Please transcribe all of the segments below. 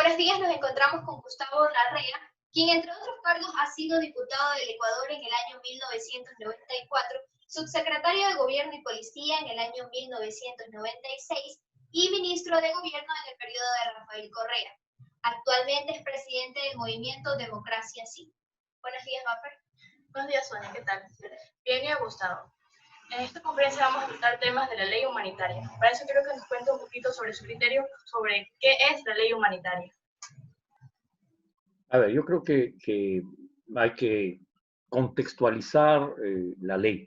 Buenos días, nos encontramos con Gustavo Larrea, quien entre otros cargos ha sido diputado del Ecuador en el año 1994, subsecretario de Gobierno y Policía en el año 1996 y ministro de Gobierno en el periodo de Rafael Correa. Actualmente es presidente del movimiento Democracia Sí. Buenos días, Mapper. Buenos días, Sonia, ¿qué tal? Bien, Gustavo. En esta conferencia vamos a tratar temas de la ley humanitaria. Para eso quiero que nos cuente un poquito sobre su criterio sobre qué es la ley humanitaria. A ver, yo creo que hay que contextualizar la ley,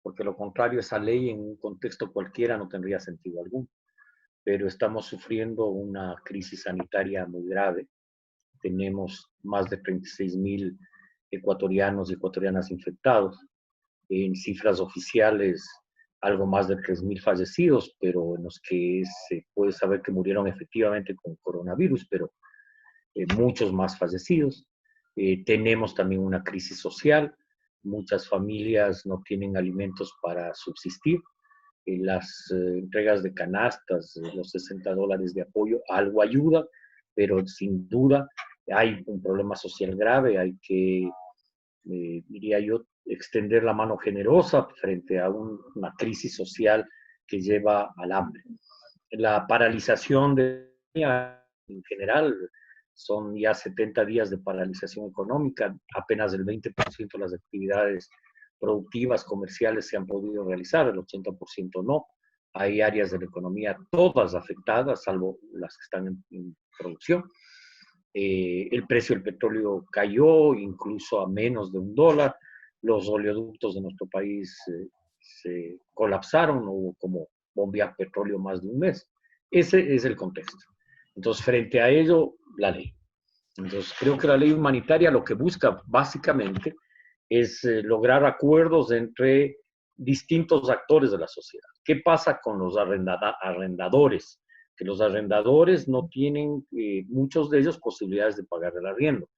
porque lo contrario, esa ley en un contexto cualquiera no tendría sentido alguno. Pero estamos sufriendo una crisis sanitaria muy grave. Tenemos más de 36.000 ecuatorianos y ecuatorianas infectados. En cifras oficiales, algo más de 3.000 fallecidos, pero en los que se puede saber que murieron efectivamente con coronavirus, pero muchos más fallecidos. Tenemos también una crisis social. Muchas familias no tienen alimentos para subsistir. Las entregas de canastas, los $60 de apoyo, algo ayuda, pero sin duda hay un problema social grave. Hay que, diría yo, extender la mano generosa frente a una crisis social que lleva al hambre. La paralización de en general son ya 70 días de paralización económica, apenas el 20% de las actividades productivas, comerciales se han podido realizar, el 80% no. Hay áreas de la economía todas afectadas, salvo las que están en producción. El precio del petróleo cayó incluso a menos de $1. Los oleoductos de nuestro país se colapsaron, no hubo como bombear petróleo más de un mes. Ese es el contexto. Entonces, frente a ello, la ley. Entonces, creo que la ley humanitaria lo que busca básicamente es lograr acuerdos entre distintos actores de la sociedad. ¿Qué pasa con los arrendadores? Que los arrendadores no tienen, muchos de ellos, posibilidades de pagar el arriendo,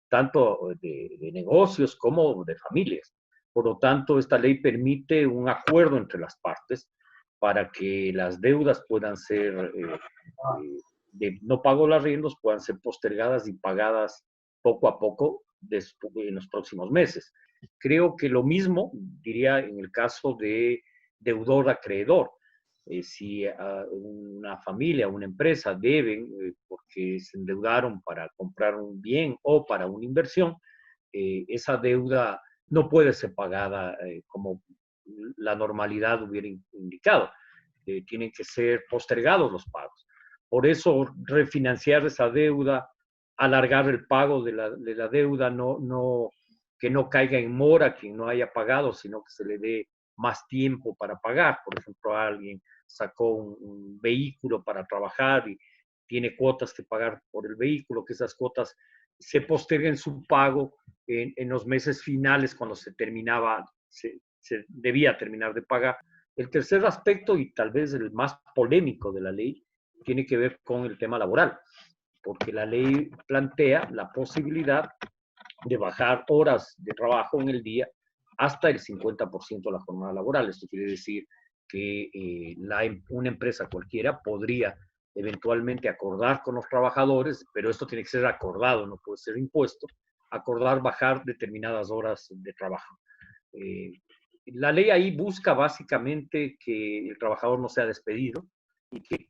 tanto de negocios como de familias. Por lo tanto, esta ley permite un acuerdo entre las partes para que las deudas puedan ser, de no pago los arriendos, puedan ser postergadas y pagadas poco a poco en los próximos meses. Creo que lo mismo, diría, en el caso de deudor-acreedor. Si una familia, una empresa deben, porque se endeudaron para comprar un bien o para una inversión, esa deuda no puede ser pagada como la normalidad hubiera indicado. Tienen que ser postergados los pagos. Por eso, refinanciar esa deuda, alargar el pago de la deuda, que no caiga en mora quien no haya pagado, sino que se le dé más tiempo para pagar. Por ejemplo, alguien sacó un vehículo para trabajar y tiene cuotas que pagar por el vehículo, que esas cuotas se posterguen su pago en los meses finales cuando se debía terminar de pagar. El tercer aspecto, y tal vez el más polémico de la ley, tiene que ver con el tema laboral, porque la ley plantea la posibilidad de bajar horas de trabajo en el día hasta el 50% de la jornada laboral. Esto quiere decir que una empresa cualquiera podría eventualmente acordar con los trabajadores, pero esto tiene que ser acordado, no puede ser impuesto, acordar bajar determinadas horas de trabajo. La ley ahí busca básicamente que el trabajador no sea despedido y que,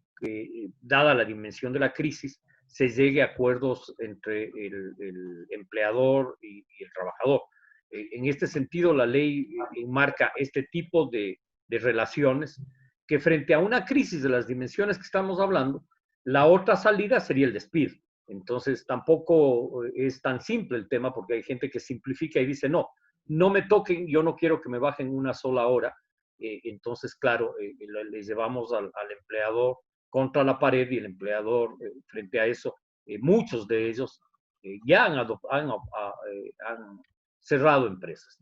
dada la dimensión de la crisis, se llegue a acuerdos entre el empleador y el trabajador. En este sentido, la ley enmarca este tipo de relaciones que, frente a una crisis de las dimensiones que estamos hablando, la otra salida sería el despido. Entonces, tampoco es tan simple el tema, porque hay gente que simplifica y dice, no me toquen, yo no quiero que me bajen una sola hora. Entonces, claro, les llevamos al empleador contra la pared, y el empleador, frente a eso, muchos de ellos ya han cerrado empresas.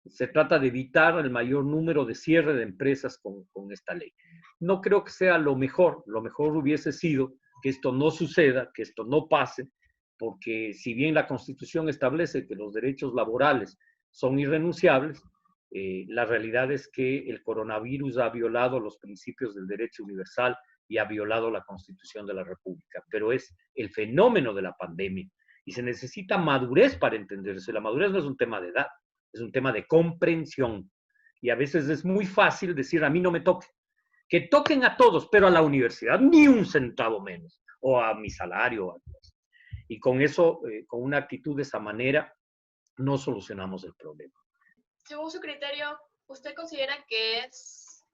Se trata de evitar el mayor número de cierre de empresas con esta ley. No creo que sea lo mejor hubiese sido que esto no suceda, que esto no pase, porque si bien la Constitución establece que los derechos laborales son irrenunciables, la realidad es que el coronavirus ha violado los principios del derecho universal y ha violado la Constitución de la República, pero es el fenómeno de la pandemia y se necesita madurez para entenderse. La madurez no es un tema de edad, es un tema de comprensión. Y a veces es muy fácil decir, a mí no me toque. Que toquen a todos, pero a la universidad ni un centavo menos, o a mi salario. Y con eso, con una actitud de esa manera, no solucionamos el problema. Según su criterio, ¿usted considera que es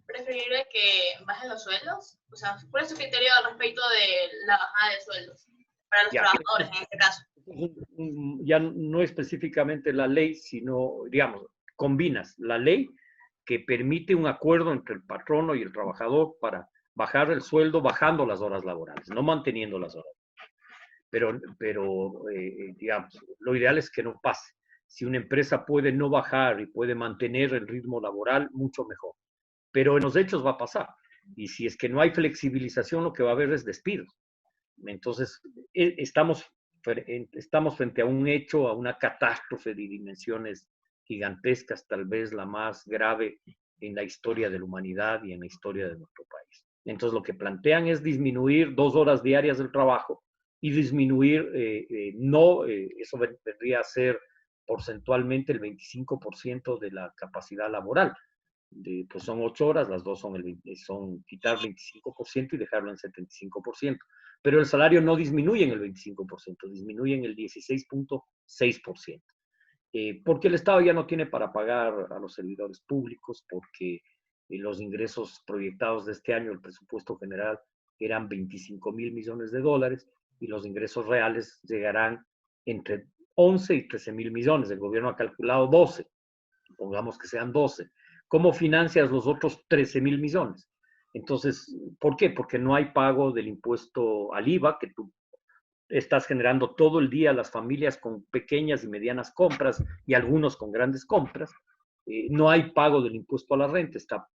preferible que bajen los sueldos? O sea, ¿cuál es su criterio al respecto de la bajada de sueldos para los trabajadores en este caso? Ya no específicamente la ley, sino, digamos, combinas la ley que permite un acuerdo entre el patrono y el trabajador para bajar el sueldo bajando las horas laborales, no manteniendo las horas. Pero digamos, lo ideal es que no pase. Si una empresa puede no bajar y puede mantener el ritmo laboral, mucho mejor. Pero en los hechos va a pasar. Y si es que no hay flexibilización, lo que va a haber es despidos. Entonces, estamos frente a un hecho, a una catástrofe de dimensiones gigantescas, tal vez la más grave en la historia de la humanidad y en la historia de nuestro país. Entonces, lo que plantean es disminuir 2 horas diarias del trabajo y disminuir, eso vendría a ser porcentualmente el 25% de la capacidad laboral. Pues son 8 horas, las dos son quitar 25% y dejarlo en 75%. Pero el salario no disminuye en el 25%, disminuye en el 16.6%. Porque el Estado ya no tiene para pagar a los servidores públicos, porque los ingresos proyectados de este año, el presupuesto general, eran 25.000 millones de dólares y los ingresos reales llegarán entre 11 y 13.000 millones. El gobierno ha calculado 12, pongamos que sean 12. ¿Cómo financias los otros 13.000 millones? Entonces, ¿por qué? Porque no hay pago del impuesto al IVA, que tú estás generando todo el día las familias con pequeñas y medianas compras y algunos con grandes compras. No hay pago del impuesto a la renta, está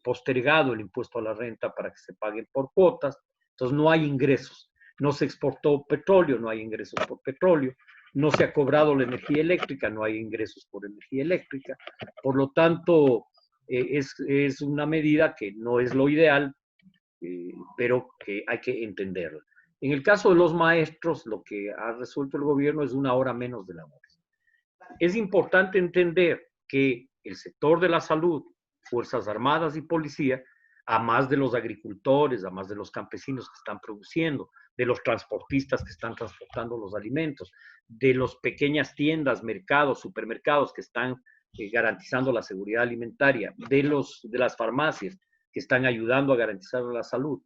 postergado el impuesto a la renta para que se paguen por cuotas, entonces no hay ingresos. No se exportó petróleo, no hay ingresos por petróleo. No se ha cobrado la energía eléctrica, no hay ingresos por energía eléctrica. Por lo tanto, es una medida que no es lo ideal, pero que hay que entenderla. En el caso de los maestros, lo que ha resuelto el gobierno es 1 hora menos de labores. Es importante entender que el sector de la salud, Fuerzas Armadas y Policía, a más de los agricultores, a más de los campesinos que están produciendo, de los transportistas que están transportando los alimentos, de las pequeñas tiendas, mercados, supermercados que están garantizando la seguridad alimentaria, de las farmacias que están ayudando a garantizar la salud.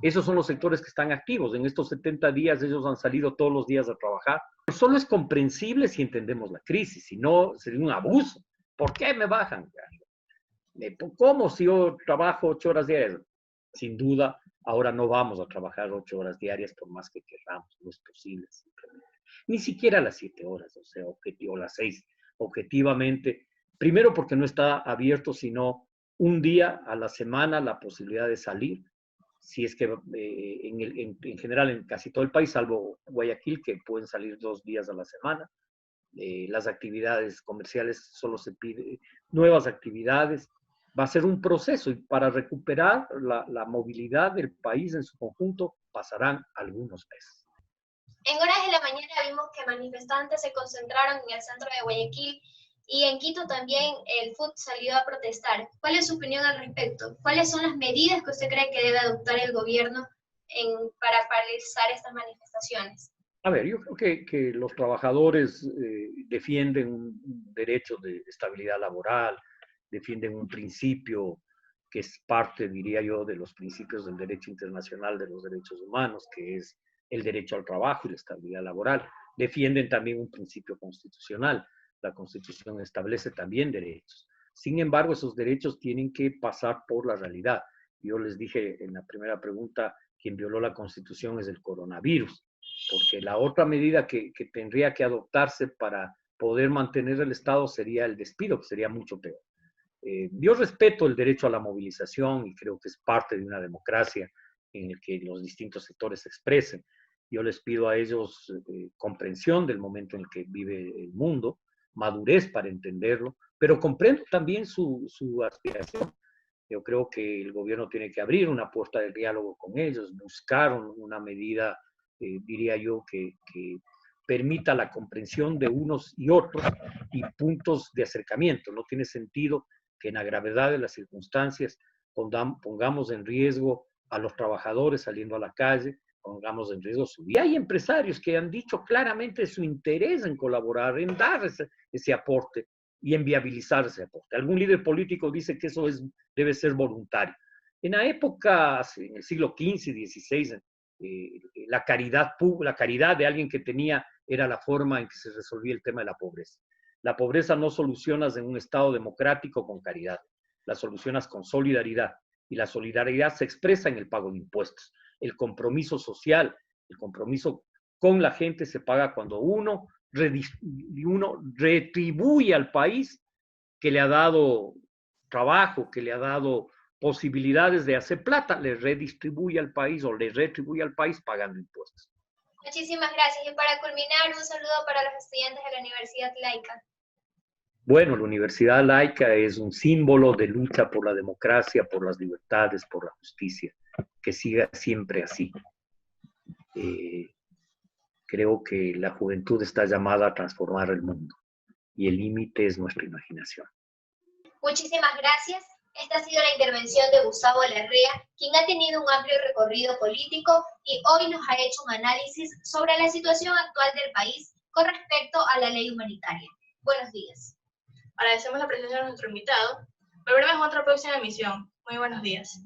Esos son los sectores que están activos. En estos 70 días ellos han salido todos los días a trabajar. Solo es comprensible si entendemos la crisis, si no sería un abuso. ¿Por qué me bajan? ¿Cómo si yo trabajo 8 horas diarias? Sin duda, ahora no vamos a trabajar 8 horas diarias por más que queramos, no es posible simplemente. Ni siquiera las 7 horas, o sea, o las 6, objetivamente. Primero porque no está abierto, sino un día a la semana la posibilidad de salir, si es que en general en casi todo el país, salvo Guayaquil, que pueden salir 2 días a la semana. Las actividades comerciales solo se pide nuevas actividades. Va a ser un proceso y para recuperar la movilidad del país en su conjunto pasarán algunos meses. En horas de la mañana vimos que manifestantes se concentraron en el centro de Guayaquil y en Quito también el FUT salió a protestar. ¿Cuál es su opinión al respecto? ¿Cuáles son las medidas que usted cree que debe adoptar el gobierno para paralizar estas manifestaciones? A ver, yo creo que los trabajadores defienden un derecho de estabilidad laboral, defienden un principio que es parte, diría yo, de los principios del derecho internacional de los derechos humanos, que es el derecho al trabajo y la estabilidad laboral. Defienden también un principio constitucional. La Constitución establece también derechos. Sin embargo, esos derechos tienen que pasar por la realidad. Yo les dije en la primera pregunta, quien violó la Constitución es el coronavirus, porque la otra medida que tendría que adoptarse para poder mantener el Estado sería el despido, que sería mucho peor. Yo respeto el derecho a la movilización y creo que es parte de una democracia en el que los distintos sectores se expresen. Yo les pido a ellos comprensión del momento en el que vive el mundo, madurez para entenderlo, pero comprendo también su aspiración. Yo creo que el gobierno tiene que abrir una puerta de diálogo con ellos, buscar una medida, diría yo, que permita la comprensión de unos y otros y puntos de acercamiento. No tiene sentido que en la gravedad de las circunstancias pongamos en riesgo a los trabajadores saliendo a la calle, pongamos en riesgo su vida. Y hay empresarios que han dicho claramente su interés en colaborar, en dar ese aporte y en viabilizar ese aporte. Algún líder político dice que eso debe ser voluntario. En la época, en el siglo XV y XVI, la caridad de alguien que tenía era la forma en que se resolvía el tema de la pobreza. La pobreza no solucionas en un Estado democrático con caridad, la solucionas con solidaridad, y la solidaridad se expresa en el pago de impuestos. El compromiso social, el compromiso con la gente se paga cuando uno retribuye al país que le ha dado trabajo, que le ha dado posibilidades de hacer plata, le redistribuye al país o le retribuye al país pagando impuestos. Muchísimas gracias. Y para culminar, un saludo para los estudiantes de la Universidad Laica. Bueno, la Universidad Laica es un símbolo de lucha por la democracia, por las libertades, por la justicia. Que siga siempre así. Creo que la juventud está llamada a transformar el mundo y el límite es nuestra imaginación. Muchísimas gracias. Esta ha sido la intervención de Gustavo Larrea, quien ha tenido un amplio recorrido político y hoy nos ha hecho un análisis sobre la situación actual del país con respecto a la ley humanitaria. Buenos días. Agradecemos la presencia de nuestro invitado. Volveremos a otra próxima emisión. Muy buenos días.